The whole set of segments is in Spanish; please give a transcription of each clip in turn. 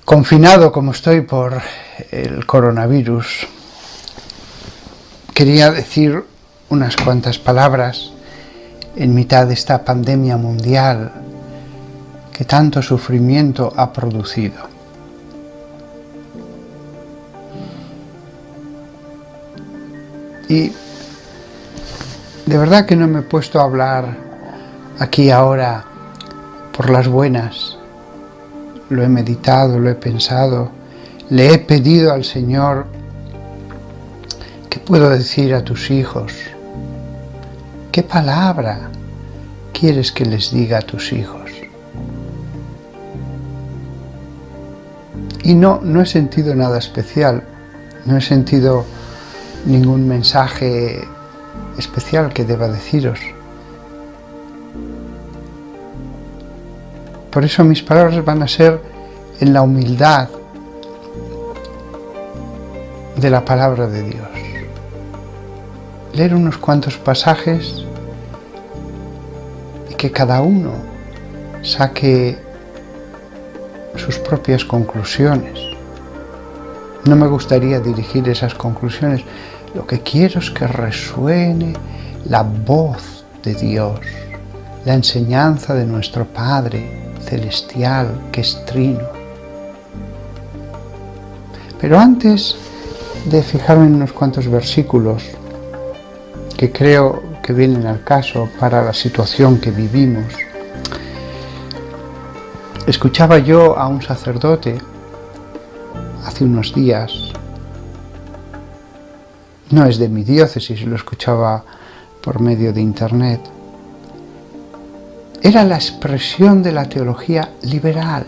Confinado como estoy por el coronavirus, quería decir unas cuantas palabras en mitad de esta pandemia mundial que tanto sufrimiento ha producido. Y de verdad que no me he puesto a hablar aquí ahora por las buenas. Lo he meditado, lo he pensado, le he pedido al Señor: ¿qué puedo decir a tus hijos? ¿Qué palabra quieres que les diga a tus hijos? Y no he sentido nada especial, no he sentido ningún mensaje especial que deba deciros. Por eso mis palabras van a ser en la humildad de la palabra de Dios. Leer unos cuantos pasajes y que cada uno saque sus propias conclusiones. No me gustaría dirigir esas conclusiones. Lo que quiero es que resuene la voz de Dios, la enseñanza de nuestro Padre celestial, que es trino. Pero antes de fijarme en unos cuantos versículos que creo que vienen al caso para la situación que vivimos, escuchaba yo a un sacerdote hace unos días. No es de mi diócesis, lo escuchaba por medio de internet. Era la expresión de la teología liberal,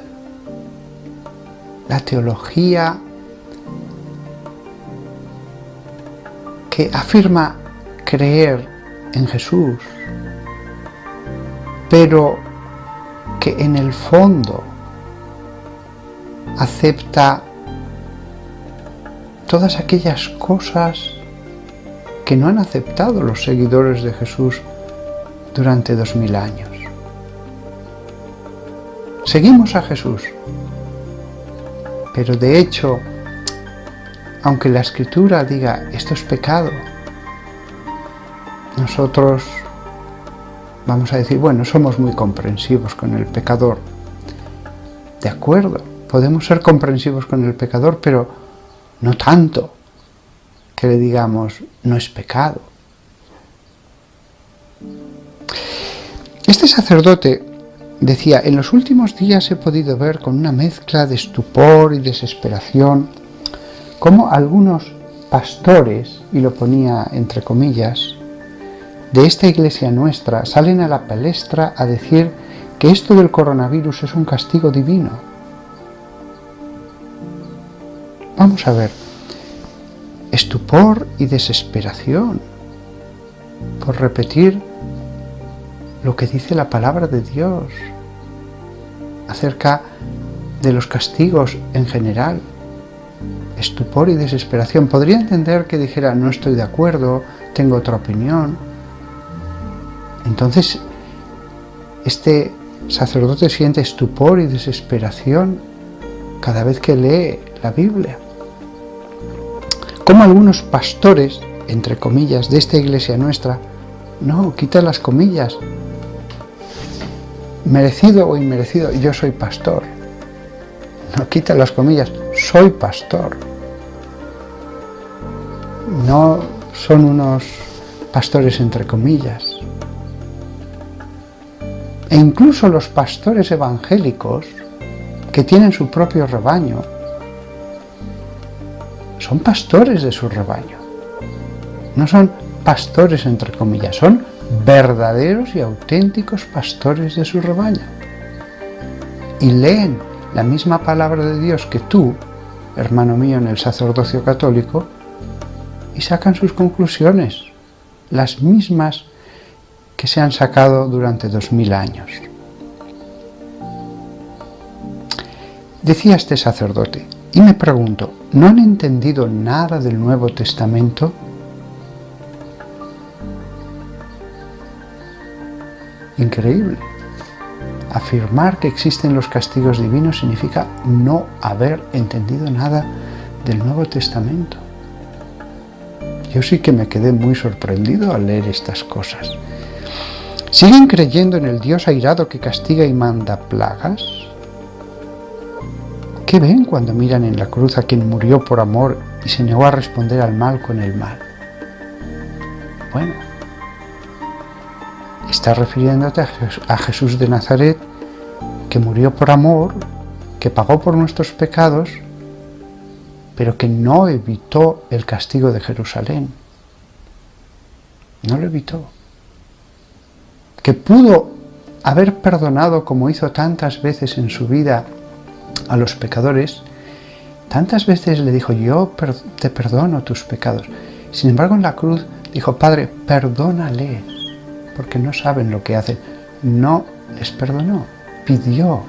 la teología que afirma creer en Jesús, pero que en el fondo acepta todas aquellas cosas que no han aceptado los seguidores de Jesús durante 2000 años. Seguimos a Jesús, pero de hecho, aunque la Escritura diga esto es pecado, nosotros vamos a decir, bueno, somos muy comprensivos con el pecador. De acuerdo, podemos ser comprensivos con el pecador, pero no tanto que le digamos no es pecado. Este sacerdote decía: en los últimos días he podido ver con una mezcla de estupor y desesperación cómo algunos pastores, y lo ponía entre comillas, de esta iglesia nuestra salen a la palestra a decir que esto del coronavirus es un castigo divino. Vamos a ver, estupor y desesperación por repetir lo que dice la palabra de Dios acerca de los castigos en general. Estupor y desesperación. Podría entender que dijera no estoy de acuerdo, tengo otra opinión. Entonces, este sacerdote siente estupor y desesperación cada vez que lee la Biblia. Como algunos pastores, entre comillas, de esta iglesia nuestra, no, quita las comillas, merecido o inmerecido, yo soy pastor. No, quita las comillas, soy pastor. No son unos pastores entre comillas. E incluso los pastores evangélicos que tienen su propio rebaño son pastores de su rebaño. No son pastores entre comillas, son verdaderos y auténticos pastores de su rebaño. Y leen la misma palabra de Dios que tú, hermano mío, en el sacerdocio católico, y sacan sus conclusiones, las mismas que se han sacado durante 2000 años. Decía este sacerdote, y me pregunto, ¿no han entendido nada del Nuevo Testamento? Increíble. afirmar que existen los castigos divinos significa no haber entendido nada del Nuevo Testamento. Yo sí que me quedé muy sorprendido al leer estas cosas. ¿Siguen creyendo en el Dios airado que castiga y manda plagas? ¿Qué ven cuando miran en la cruz a quien murió por amor y se negó a responder al mal con el mal? Bueno, está refiriéndote a Jesús de Nazaret, que murió por amor, que pagó por nuestros pecados, pero que no evitó el castigo de Jerusalén. No lo evitó. Que pudo haber perdonado, como hizo tantas veces en su vida, a los pecadores. Tantas veces le dijo: yo te perdono tus pecados. Sin embargo, en la cruz dijo: Padre, perdónales, porque no saben lo que hacen. No les perdonó, pidió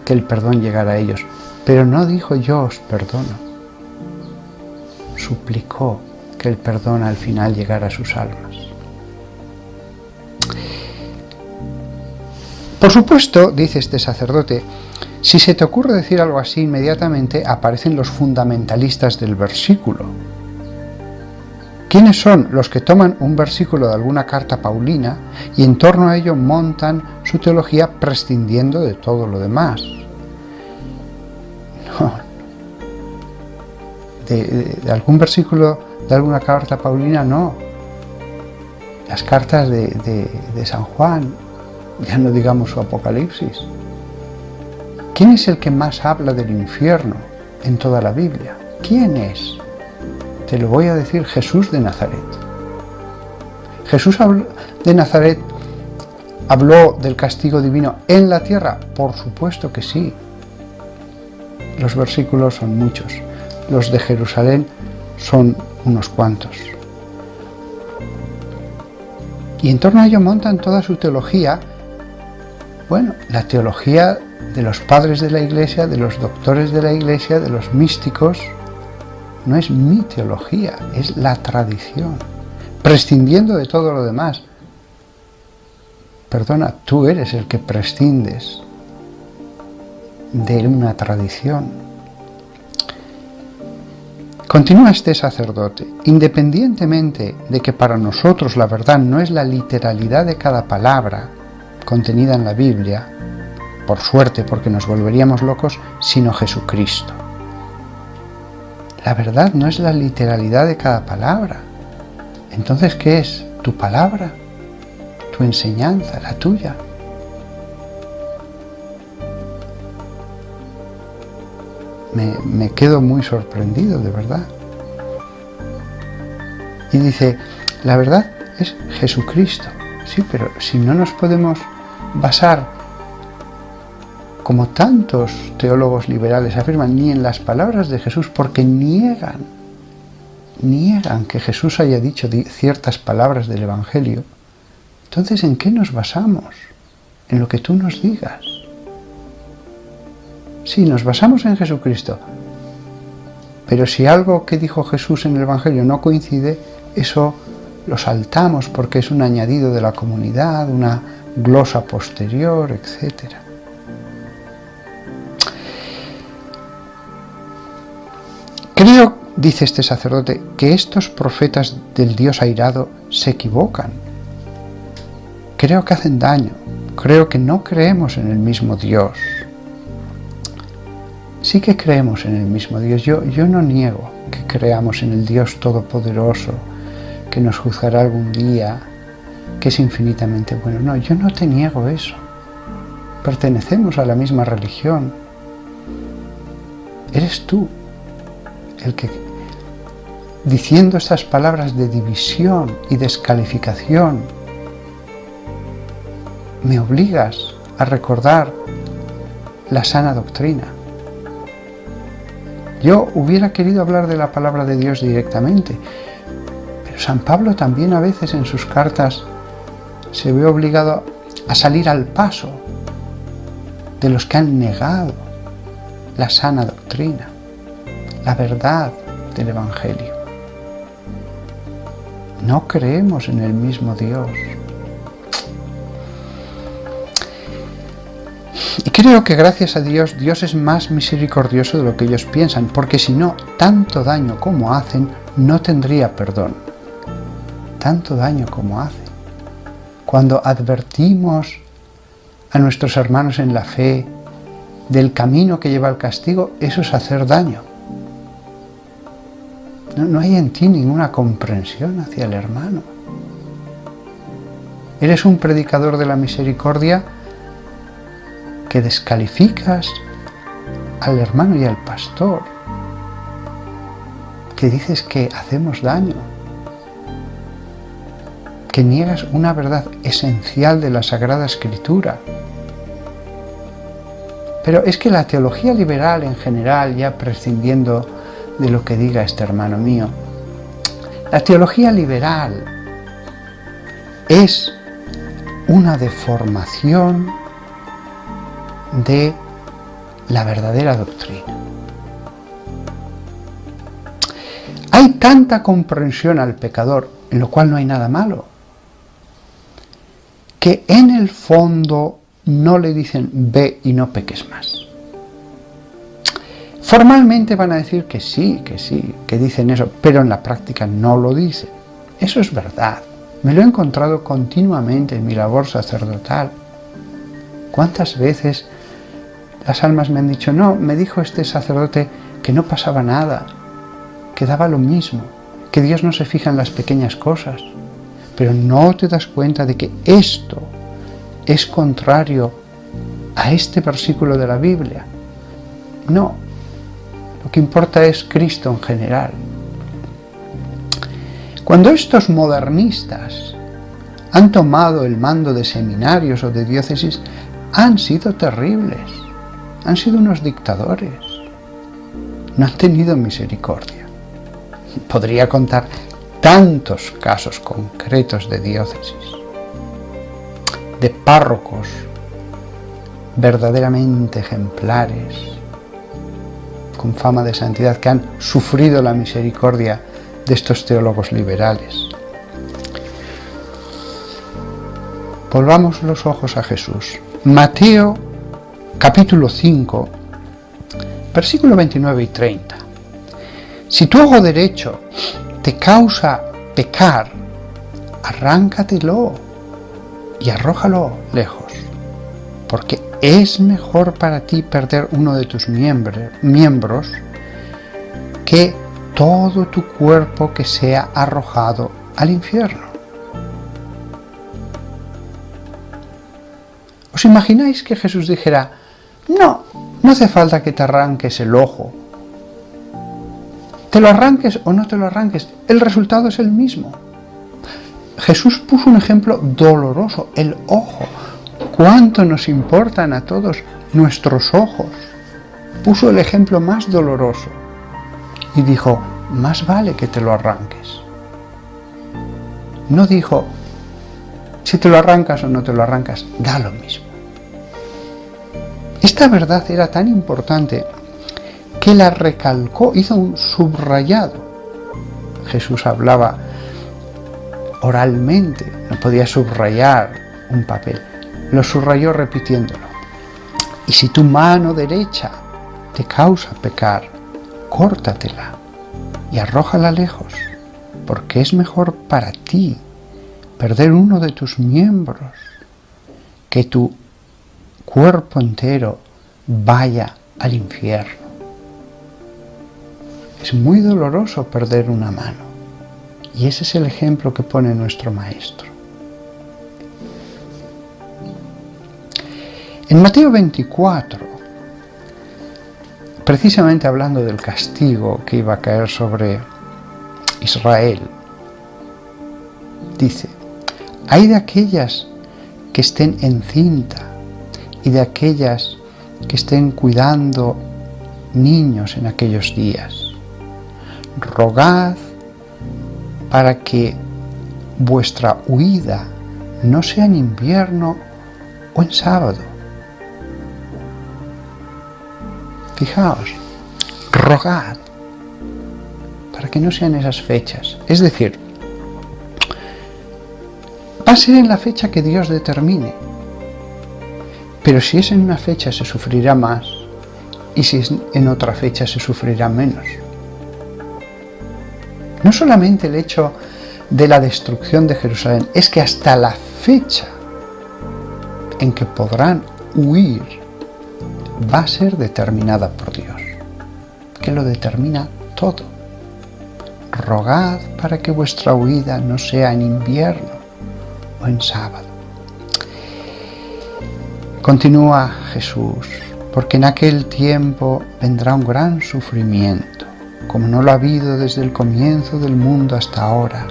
que el perdón llegara a ellos, pero no dijo: yo os perdono. Suplicó que el perdón al final llegara a sus almas. Por supuesto, dice este sacerdote, si se te ocurre decir algo así, inmediatamente aparecen los fundamentalistas del versículo. ¿Quiénes son los que toman un versículo de alguna carta paulina y en torno a ello montan su teología prescindiendo de todo lo demás? No. De algún versículo de alguna carta paulina, no. Las cartas de San Juan, ya no digamos su Apocalipsis. ¿Quién es el que más habla del infierno en toda la Biblia? ¿Quién es? Te lo voy a decir: Jesús de Nazaret. ¿Jesús de Nazaret habló del castigo divino en la tierra? Por supuesto que sí. Los versículos son muchos. Los de Jerusalén son unos cuantos. Y en torno a ello montan toda su teología. Bueno, la teología de los padres de la Iglesia, de los doctores de la Iglesia, de los místicos, no es mi teología, es la tradición, prescindiendo de todo lo demás. Perdona, tú eres el que prescindes de una tradición. Continúa este sacerdote: independientemente de que para nosotros la verdad no es la literalidad de cada palabra contenida en la Biblia, por suerte, porque nos volveríamos locos, sino Jesucristo. La verdad no es la literalidad de cada palabra. Entonces, ¿qué es? Tu palabra, tu enseñanza, la tuya. Me quedo muy sorprendido, de verdad. Y dice: la verdad es Jesucristo. Sí, pero si no nos podemos basar, como tantos teólogos liberales afirman, ni en las palabras de Jesús, porque niegan que Jesús haya dicho ciertas palabras del Evangelio, entonces ¿en qué nos basamos? En lo que tú nos digas. Sí, nos basamos en Jesucristo, pero si algo que dijo Jesús en el Evangelio no coincide, eso lo saltamos porque es un añadido de la comunidad, una glosa posterior, etc. Creo, dice este sacerdote, que estos profetas del Dios airado se equivocan. Creo que hacen daño. Creo que no creemos en el mismo Dios. Sí que creemos en el mismo Dios. Yo no niego que creamos en el Dios Todopoderoso, que nos juzgará algún día, que es infinitamente bueno. No, yo no te niego eso. Pertenecemos a la misma religión. Eres tú el que, diciendo estas palabras de división y descalificación, me obligas a recordar la sana doctrina. Yo hubiera querido hablar de la palabra de Dios directamente, pero San Pablo también a veces en sus cartas se ve obligado a salir al paso de los que han negado la sana doctrina, la verdad del Evangelio. No creemos en el mismo Dios. creo que gracias a Dios, Dios es más misericordioso de lo que ellos piensan, porque si no, tanto daño como hacen, no tendría perdón. Tanto daño como hacen. Cuando advertimos a nuestros hermanos en la fe del camino que lleva al castigo, eso es hacer daño. No hay en ti ninguna comprensión hacia el hermano. Eres un predicador de la misericordia que descalificas al hermano y al pastor, que dices que hacemos daño, que niegas una verdad esencial de la Sagrada Escritura. Pero es que la teología liberal en general, ya prescindiendo de lo que diga este hermano mío, la teología liberal es una deformación de la verdadera doctrina. Hay tanta comprensión al pecador, en lo cual no hay nada malo, que en el fondo no le dicen ve y no peques más. Formalmente van a decir que sí, que dicen eso, pero en la práctica no lo dicen. Eso es verdad. Me lo he encontrado continuamente en mi labor sacerdotal. ¿Cuántas veces las almas me han dicho, no, me dijo este sacerdote que no pasaba nada, que daba lo mismo, que Dios no se fija en las pequeñas cosas, pero no te das cuenta de que esto es contrario a este versículo de la Biblia? No, lo que importa es Cristo en general. Cuando estos modernistas han tomado el mando de seminarios o de diócesis, han sido terribles, han sido unos dictadores, no han tenido misericordia. Podría contar tantos casos concretos de diócesis, de párrocos verdaderamente ejemplares, con fama de santidad, que han sufrido la misericordia de estos teólogos liberales. Volvamos los ojos a Jesús. Mateo capítulo 5, versículo 29 y 30. Si tu ojo derecho te causa pecar, arráncatelo y arrójalo lejos, porque es mejor para ti perder uno de tus miembros que todo tu cuerpo que sea arrojado al infierno. ¿Os imagináis que Jesús dijera, no hace falta que te arranques el ojo? Te lo arranques o no te lo arranques, el resultado es el mismo. Jesús puso un ejemplo doloroso, el ojo. ¿Cuánto nos importan a todos nuestros ojos? Puso el ejemplo más doloroso y dijo, más vale que te lo arranques. No dijo, si te lo arrancas o no te lo arrancas, da lo mismo. Esta verdad era tan importante que la recalcó, hizo un subrayado. Jesús hablaba oralmente, no podía subrayar un papel. Lo subrayó repitiéndolo. Y si tu mano derecha te causa pecar, córtatela y arrójala lejos, porque es mejor para ti perder uno de tus miembros que tu cuerpo entero vaya al infierno. Es muy doloroso perder una mano, y ese es el ejemplo que pone nuestro Maestro. En Mateo 24, precisamente hablando del castigo que iba a caer sobre Israel, dice, hay de aquellas que estén encinta y de aquellas que estén cuidando niños en aquellos días. Rogad para que vuestra huida no sea en invierno o en sábado. Fijaos, rogad para que no sean esas fechas. Es decir, va a ser en la fecha que Dios determine. Pero si es en una fecha se sufrirá más, y si es en otra fecha se sufrirá menos. No solamente el hecho de la destrucción de Jerusalén, es que hasta la fecha en que podrán huir va a ser determinada por Dios, que lo determina todo. Rogad para que vuestra huida no sea en invierno o en sábado. Continúa Jesús, porque en aquel tiempo vendrá un gran sufrimiento, como no lo ha habido desde el comienzo del mundo hasta ahora,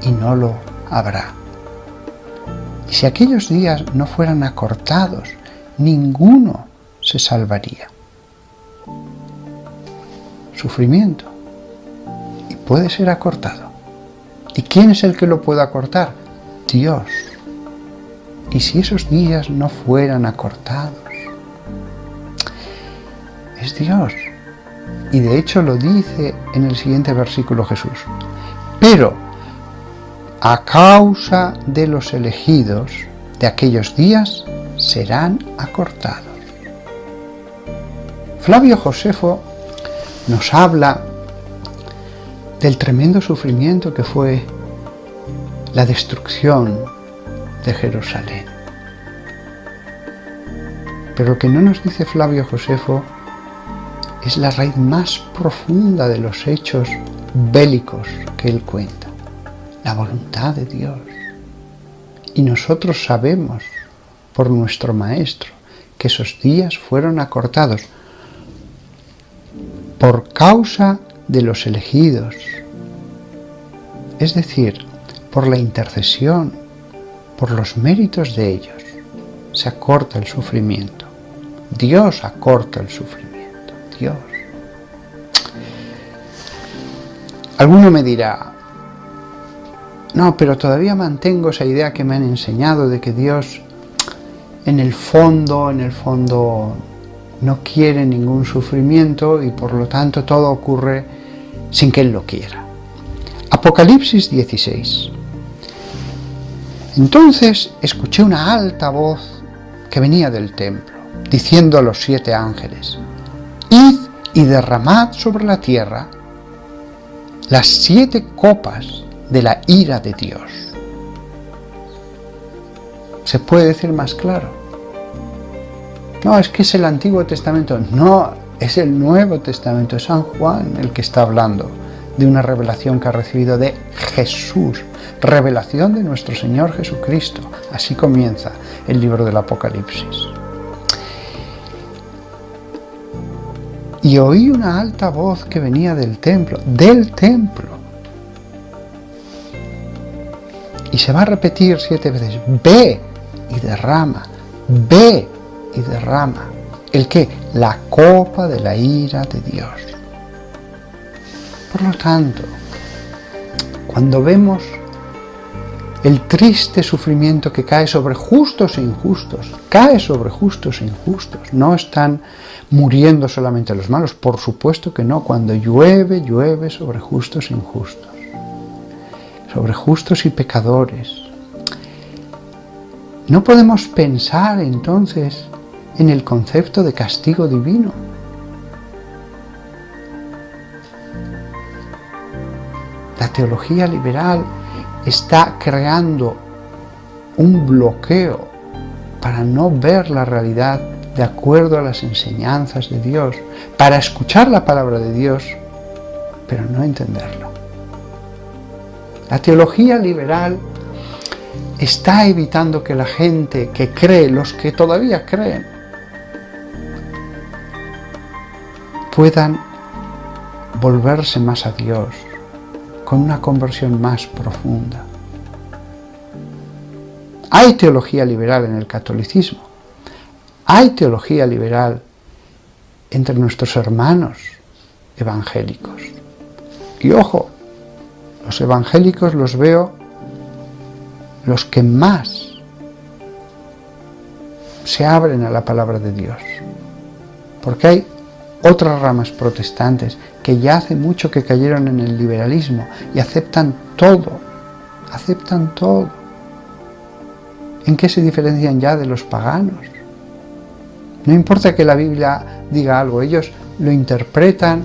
y no lo habrá. Y si aquellos días no fueran acortados, ninguno se salvaría. Sufrimiento. Y puede ser acortado. ¿Y quién es el que lo puede acortar? Dios. Y si esos días no fueran acortados, es Dios. Y de hecho lo dice en el siguiente versículo Jesús. Pero a causa de los elegidos de aquellos días serán acortados. Flavio Josefo nos habla del tremendo sufrimiento que fue la destrucción de Jerusalén. Pero lo que no nos dice Flavio Josefo es la raíz más profunda de los hechos bélicos que él cuenta, la voluntad de Dios. Y nosotros sabemos por nuestro Maestro que esos días fueron acortados por causa de los elegidos, es decir, por la intercesión, por los méritos de ellos, se acorta el sufrimiento. Dios acorta el sufrimiento, Dios. Alguno me dirá, no, pero todavía mantengo esa idea que me han enseñado de que Dios en el fondo no quiere ningún sufrimiento y por lo tanto todo ocurre sin que Él lo quiera. Apocalipsis 16. Entonces escuché una alta voz que venía del templo, diciendo a los 7 ángeles: id y derramad sobre la tierra las 7 copas de la ira de Dios. ¿Se puede decir más claro? No, es que es el Antiguo Testamento. No, es el Nuevo Testamento, es San Juan el que está hablando de una revelación que ha recibido de Jesús, revelación de nuestro Señor Jesucristo. Así comienza el libro del Apocalipsis. Y oí una alta voz que venía del templo, y se va a repetir 7 veces: ve y derrama, ve y derrama. ¿El qué? La copa de la ira de Dios. Por lo tanto, cuando vemos el triste sufrimiento que cae sobre justos e injustos, no están muriendo solamente los malos, por supuesto que no. Cuando llueve, llueve sobre justos e injustos, sobre justos y pecadores. No podemos pensar entonces en el concepto de castigo divino. La teología liberal está creando un bloqueo para no ver la realidad de acuerdo a las enseñanzas de Dios, para escuchar la palabra de Dios, pero no entenderla. La teología liberal está evitando que la gente que cree, los que todavía creen, puedan volverse más a Dios con una conversión más profunda. Hay teología liberal en el catolicismo, hay teología liberal entre nuestros hermanos evangélicos. Y ojo, los evangélicos los veo los que más se abren a la palabra de Dios, porque hay otras ramas protestantes que ya hace mucho que cayeron en el liberalismo y aceptan todo. ¿En qué se diferencian ya de los paganos? No importa que la Biblia diga algo, ellos lo interpretan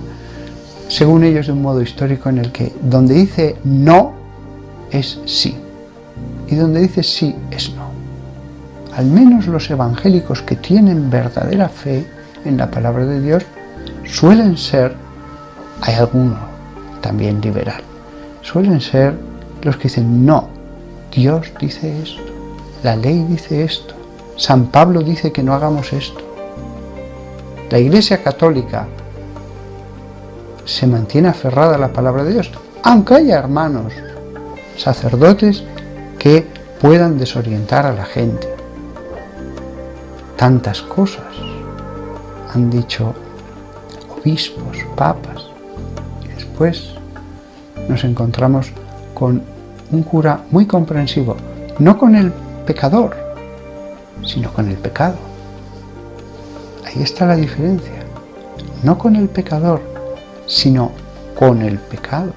según ellos de un modo histórico en el que donde dice no es sí y donde dice sí es no. Al menos los evangélicos que tienen verdadera fe en la palabra de Dios suelen ser, hay alguno también liberal, suelen ser los que dicen no, Dios dice esto, la ley dice esto, San Pablo dice que no hagamos esto. La Iglesia Católica se mantiene aferrada a la palabra de Dios, aunque haya hermanos sacerdotes que puedan desorientar a la gente. Tantas cosas han dicho obispos, papas, y después nos encontramos con un cura muy comprensivo, no con el pecador, sino con el pecado. Ahí está la diferencia, no con el pecador, sino con el pecado.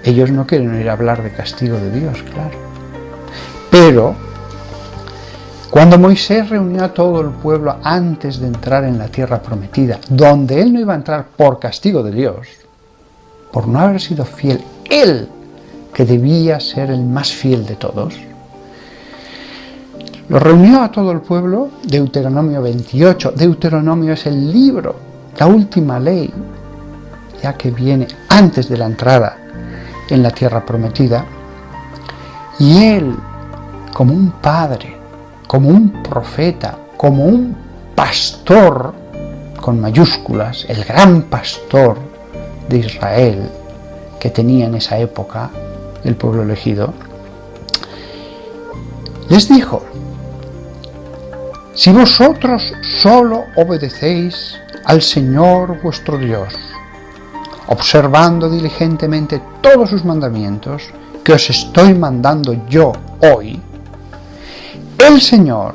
Ellos no quieren oír hablar de castigo de Dios, claro. Pero cuando Moisés reunió a todo el pueblo antes de entrar en la tierra prometida, donde él no iba a entrar por castigo de Dios, por no haber sido fiel, él, que debía ser el más fiel de todos, lo reunió a todo el pueblo, Deuteronomio 28. Deuteronomio es el libro, la última ley, ya que viene antes de la entrada en la tierra prometida, y él, como un padre, como un profeta, como un pastor, con mayúsculas, el gran pastor de Israel que tenía en esa época el pueblo elegido, les dijo: si vosotros solo obedecéis al Señor vuestro Dios, observando diligentemente todos sus mandamientos que os estoy mandando yo hoy, el Señor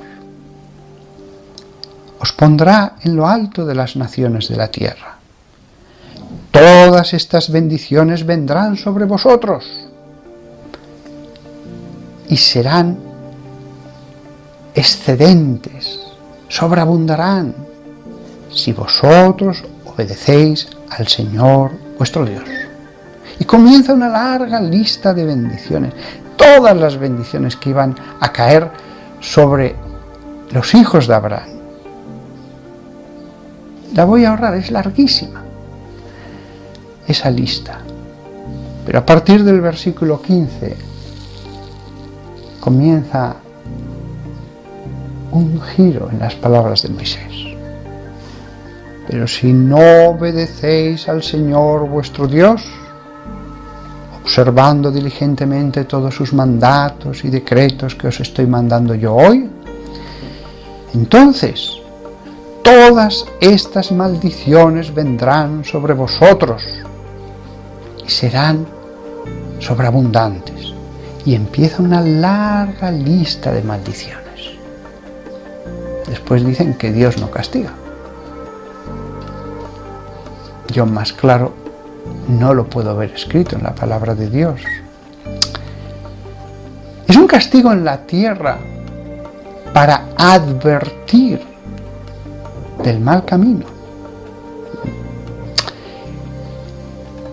os pondrá en lo alto de las naciones de la tierra. Todas estas bendiciones vendrán sobre vosotros y serán excedentes, sobreabundarán, si vosotros obedecéis al Señor vuestro Dios. Y comienza una larga lista de bendiciones, todas las bendiciones que iban a caer sobre los hijos de Abraham. La voy a ahorrar, es larguísima esa lista. Pero a partir del versículo 15 comienza un giro en las palabras de Moisés. Pero si no obedecéis al Señor vuestro Dios, observando diligentemente todos sus mandatos y decretos que os estoy mandando yo hoy, entonces todas estas maldiciones vendrán sobre vosotros y serán sobreabundantes. Y empieza una larga lista de maldiciones. Después dicen que Dios no castiga. Yo más claro no lo puedo ver escrito en la palabra de Dios. Es un castigo en la tierra para advertir del mal camino.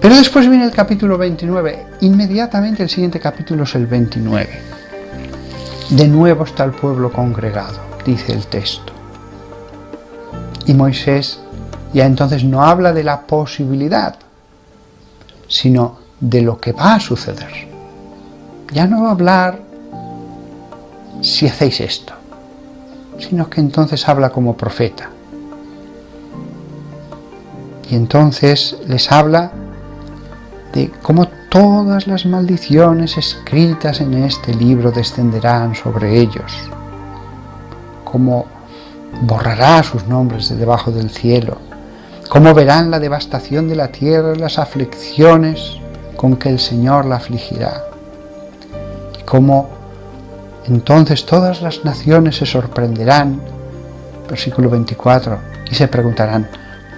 Pero después viene el capítulo 29. Inmediatamente el siguiente capítulo es el 29. De nuevo está el pueblo congregado, dice el texto. Y Moisés ya entonces no habla de la posibilidad, sino de lo que va a suceder. Ya no va a hablar si hacéis esto, sino que entonces habla como profeta. Y entonces les habla de cómo todas las maldiciones escritas en este libro descenderán sobre ellos, cómo borrará sus nombres de debajo del cielo, cómo verán la devastación de la tierra y las aflicciones con que el Señor la afligirá, y cómo entonces todas las naciones se sorprenderán, versículo 24, y se preguntarán: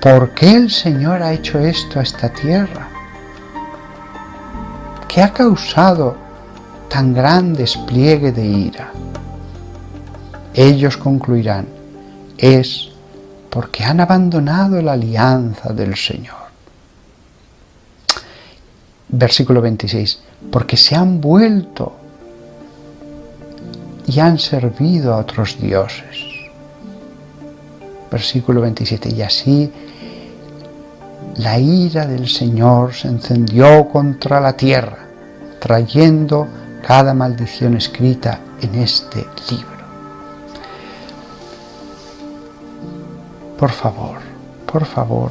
¿por qué el Señor ha hecho esto a esta tierra? ¿Qué ha causado tan gran despliegue de ira? Ellos concluirán: es porque han abandonado la alianza del Señor. Versículo 26, porque se han vuelto y han servido a otros dioses. Versículo 27, y así la ira del Señor se encendió contra la tierra, trayendo cada maldición escrita en este libro. Por favor,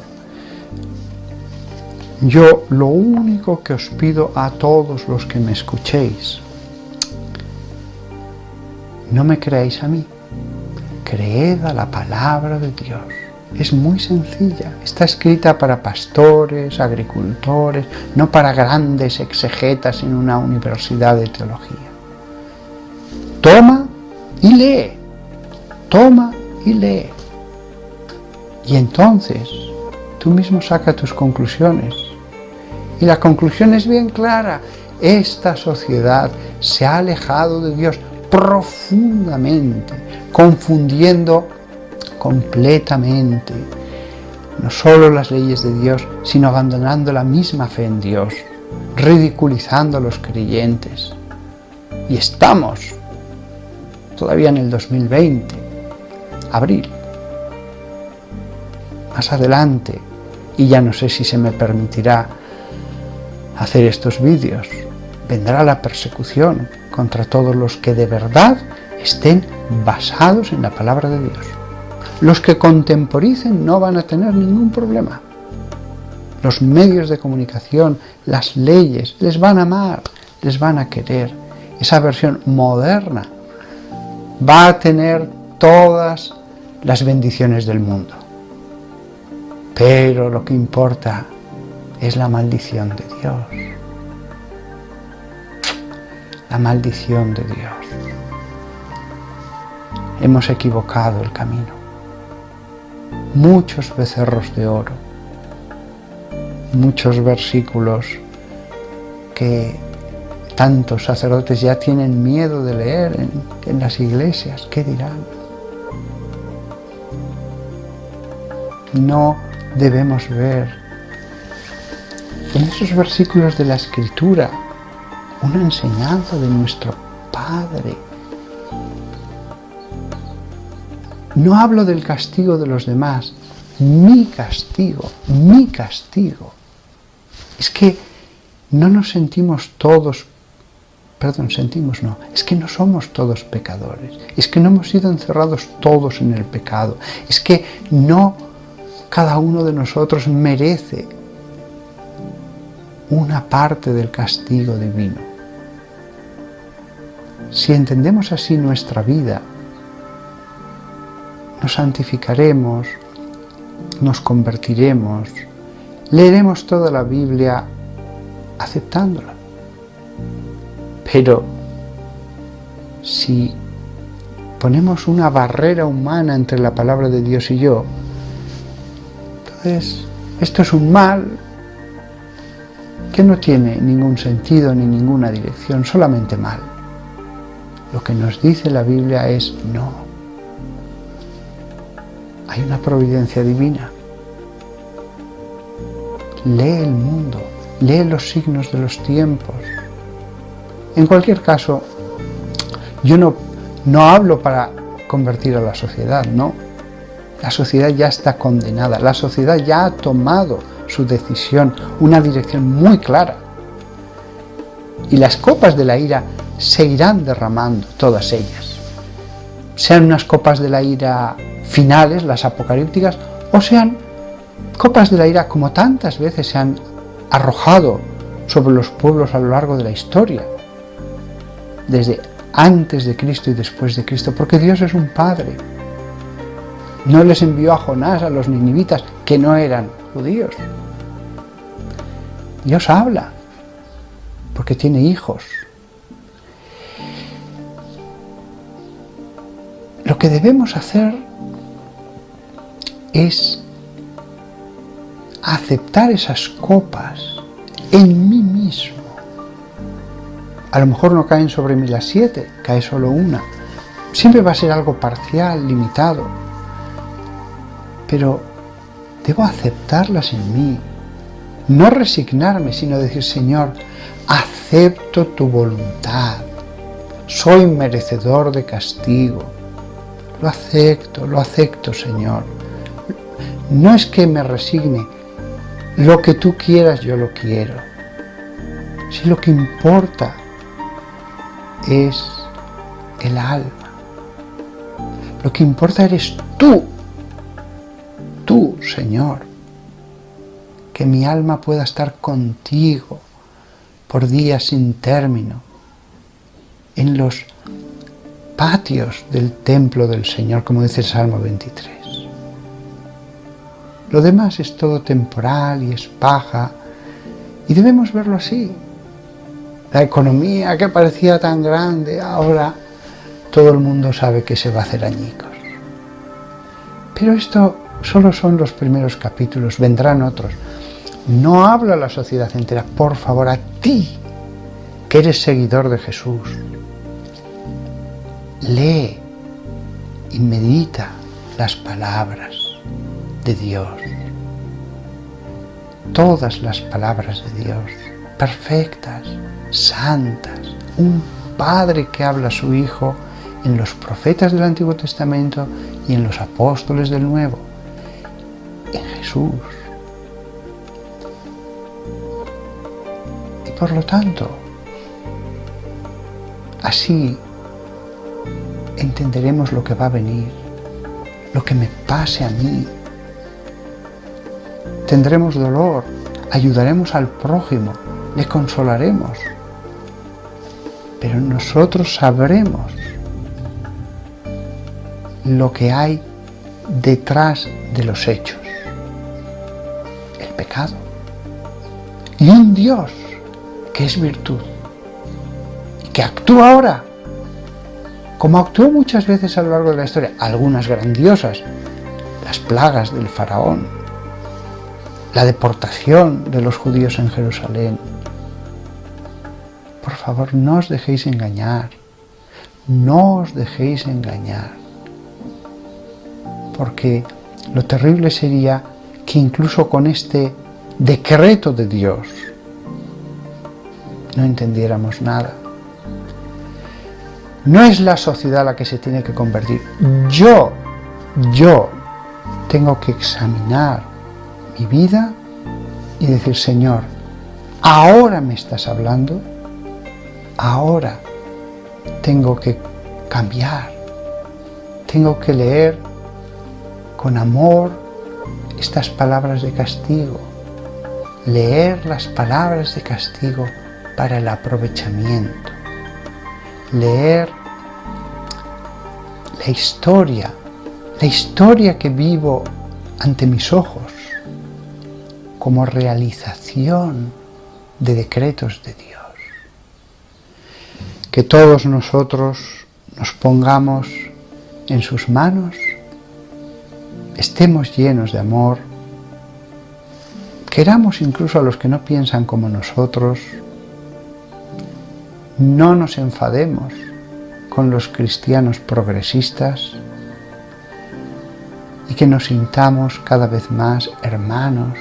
yo lo único que os pido a todos los que me escuchéis, no me creáis a mí, creed a la palabra de Dios. Es muy sencilla, está escrita para pastores, agricultores, no para grandes exegetas en una universidad de teología. Toma y lee, toma y lee. Y entonces tú mismo saca tus conclusiones. Y la conclusión es bien clara. Esta sociedad se ha alejado de Dios profundamente, confundiendo completamente no solo las leyes de Dios, sino abandonando la misma fe en Dios, ridiculizando a los creyentes. Y estamos todavía en el 2020, abril. Más adelante, y ya no sé si se me permitirá hacer estos vídeos, vendrá la persecución contra todos los que de verdad estén basados en la palabra de Dios. Los que contemporicen no van a tener ningún problema. Los medios de comunicación, las leyes, les van a amar, les van a querer. Esa versión moderna va a tener todas las bendiciones del mundo. Pero lo que importa es la maldición de Dios. La maldición de Dios. Hemos equivocado el camino. Muchos becerros de oro, muchos versículos que tantos sacerdotes ya tienen miedo de leer en las iglesias. ¿Qué dirán? No debemos ver en esos versículos de la Escritura una enseñanza de nuestro Padre. No hablo del castigo de los demás, mi castigo, mi castigo. Es que no nos sentimos todos, es que no somos todos pecadores, es que no hemos sido encerrados todos en el pecado, es que no cada uno de nosotros merece una parte del castigo divino. Si entendemos así nuestra vida, nos santificaremos, nos convertiremos, leeremos toda la Biblia aceptándola. Pero si ponemos una barrera humana entre la palabra de Dios y yo, entonces esto es un mal que no tiene ningún sentido ni ninguna dirección, solamente mal. Lo que nos dice la Biblia es no. Hay una providencia divina. Lee el mundo, lee los signos de los tiempos. En cualquier caso, yo no hablo para convertir a la sociedad, no. La sociedad ya está condenada, la sociedad ya ha tomado su decisión, una dirección muy clara. Y las copas de la ira se irán derramando, todas ellas. Sean unas copas de la ira finales, las apocalípticas, o sean copas de la ira como tantas veces se han arrojado sobre los pueblos a lo largo de la historia, desde antes de Cristo y después de Cristo, porque Dios es un Padre. No les envió a Jonás, a los ninivitas, que no eran judíos. Dios habla, porque tiene hijos. Lo que debemos hacer es aceptar esas copas en mí mismo. A lo mejor no caen sobre mí las 7, cae solo una. Siempre va a ser algo parcial, limitado. pero debo aceptarlas en mí. No resignarme, sino decir, Señor, acepto tu voluntad. Soy merecedor de castigo. Lo acepto, Señor. No es que me resigne. Lo que tú quieras, yo lo quiero. Si lo que importa es el alma. Lo que importa eres tú, Señor. Que mi alma pueda estar contigo por días sin término, en los patios del templo del Señor, como dice el Salmo 23. Lo demás es todo temporal y es paja, y debemos verlo así. La economía que parecía tan grande, ahora todo el mundo sabe que se va a hacer añicos. Pero esto solo son los primeros capítulos, vendrán otros. No habla a la sociedad entera, por favor, a ti, que eres seguidor de Jesús. Lee y medita las palabras de Dios. Todas las palabras de Dios, perfectas, santas. Un Padre que habla a su Hijo en los profetas del Antiguo Testamento y en los apóstoles del Nuevo. En Jesús. Y por lo tanto, así entenderemos lo que va a venir, lo que me pase a mí. Tendremos dolor, ayudaremos al prójimo, le consolaremos. Pero nosotros sabremos lo que hay detrás de los hechos. El pecado. Y un Dios que es virtud. Y que actúa ahora, como actuó muchas veces a lo largo de la historia, algunas grandiosas, las plagas del faraón, la deportación de los judíos en Jerusalén. Por favor, no os dejéis engañar, no os dejéis engañar, porque lo terrible sería que incluso con este decreto de Dios no entendiéramos nada. No es la sociedad la que se tiene que convertir. Yo tengo que examinar mi vida y decir, Señor, ahora me estás hablando, ahora tengo que cambiar, tengo que leer con amor estas palabras de castigo, leer las palabras de castigo para el aprovechamiento, leer la historia que vivo ante mis ojos como realización de decretos de Dios. Que todos nosotros nos pongamos en sus manos, estemos llenos de amor, queramos incluso a los que no piensan como nosotros, no nos enfademos con los cristianos progresistas y que nos sintamos cada vez más hermanos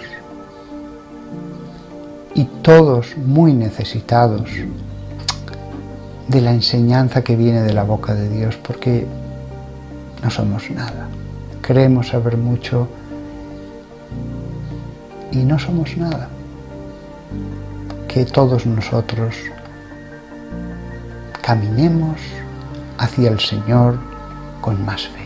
y todos muy necesitados de la enseñanza que viene de la boca de Dios, porque no somos nada. Creemos saber mucho y no somos nada. Que todos nosotros caminemos hacia el Señor con más fe.